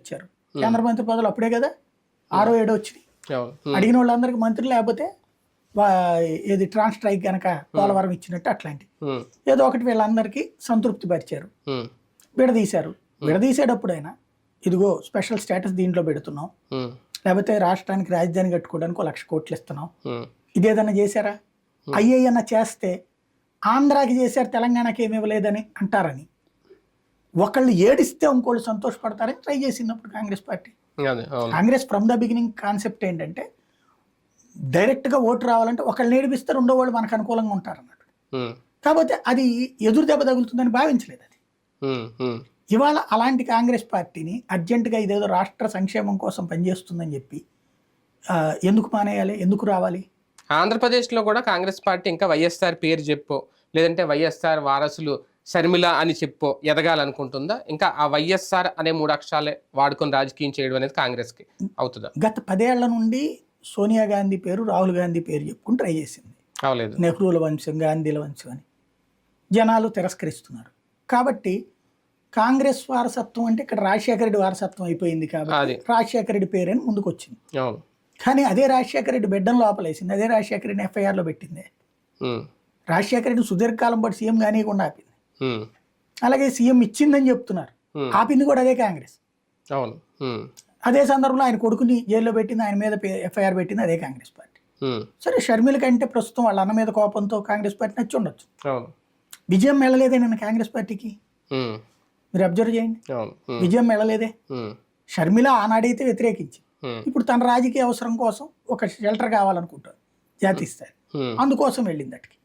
ఇచ్చారు. కేంద్ర మంత్రి పదవులు అప్పుడే కదా 6 7 వచ్చినాయి. అడిగిన వాళ్ళందరికీ మంత్రులు, లేకపోతే ఏది ట్రాన్స్ స్ట్రైక్ కనుక పోలవరం ఇచ్చినట్టు అట్లాంటివి ఏదో ఒకటి వీళ్ళందరికీ సంతృప్తి పరిచారు. విడదీశారు. విడదీసేటప్పుడైనా ఇదిగో స్పెషల్ స్టేటస్ దీంట్లో పెడుతున్నాం, లేకపోతే రాష్ట్రానికి రాజధాని కట్టుకోవడానికి 1 లక్ష కోట్లు ఇస్తున్నాం, ఇదేదన్నా చేశారా? అయ్యన్న చేస్తే ఆంధ్రాకి చేశారు, తెలంగాణకి ఏమి ఇవ్వలేదని అంటారని ఒకళ్ళు ఏడిస్తే ఇంకోళ్ళు సంతోషపడతారని ట్రై చేసినప్పుడు Congress party. Congress from the beginning concept ఏంటంటే డైరెక్ట్గా ఓటు రావాలంటే ఒకళ్ళు ఏడిపిస్తే రెండో వాళ్ళు మనకు అనుకూలంగా ఉంటారు అన్నట్టు. కాకపోతే అది ఎదురు దెబ్బ తగులుతుందని భావించలేదు అది. ఇవాళ అలాంటి కాంగ్రెస్ పార్టీని అర్జెంటుగా ఇదేదో రాష్ట్ర సంక్షేమం కోసం పనిచేస్తుందని చెప్పి ఎందుకు మానేయాలి, ఎందుకు రావాలి? ఆంధ్రప్రదేశ్లో కూడా కాంగ్రెస్ పార్టీ ఇంకా వైఎస్ఆర్ పేరు చెప్పో, లేదంటే వైఎస్ఆర్ వారసులు షర్మిల అని చెప్పో ఎదగాలనుకుంటుందా? ఇంకా ఆ వైఎస్ఆర్ అనే 3 అక్షరాలే వాడుకొని రాజకీయం చేయడం అనేది కాంగ్రెస్కి అవుతుందా? గత 10 ఏళ్ల నుండి సోనియా గాంధీ పేరు, రాహుల్ గాంధీ పేరు చెప్పుకుని ట్రై చేసింది. అవలేదు. నెహ్రూల వంశం, గాంధీల వంశం అని జనాలు తిరస్కరిస్తున్నారు. కాబట్టి కాంగ్రెస్ వారసత్వం అంటే ఇక్కడ రాజశేఖర రెడ్డి వారసత్వం అయిపోయింది కాబట్టి రాజశేఖర రెడ్డి పేరు అని ముందుకు వచ్చింది. కానీ అదే రాజశేఖర రెడ్డి బిడ్డను లోపలేసింది, అదే రాజశేఖర రెడ్డిని ఎఫ్ఐఆర్లో పెట్టింది. రాజశేఖర రెడ్డి సుదీర్ఘకాలం పాటు సీఎం కానియకుండా ఆపింది. అలాగే సీఎం ఇచ్చిందని చెప్తున్నారు, ఆపింది కూడా అదే కాంగ్రెస్. అదే సందర్భంలో ఆయన కొడుకుని జైల్లో పెట్టింది, ఆయన మీద ఎఫ్ఐఆర్ పెట్టింది అదే కాంగ్రెస్ పార్టీ. సరే, షర్మిల కంటే ప్రస్తుతం వాళ్ళ అన్న మీద కోపంతో కాంగ్రెస్ పార్టీ నచ్చి ఉండొచ్చు. విజయం వెళ్ళలేదే నిన్న కాంగ్రెస్ పార్టీకి, మీరు అబ్జర్వ్ చేయండి. విజయం వెళ్ళలేదే. షర్మిల ఆనాడైతే వ్యతిరేకించి ఇప్పుడు తన రాజకీయ అవసరం కోసం ఒక షెల్టర్ కావాలనుకుంటారు, జాతీయ స్థాయి, అందుకోసం వెళ్ళింది అటుకి.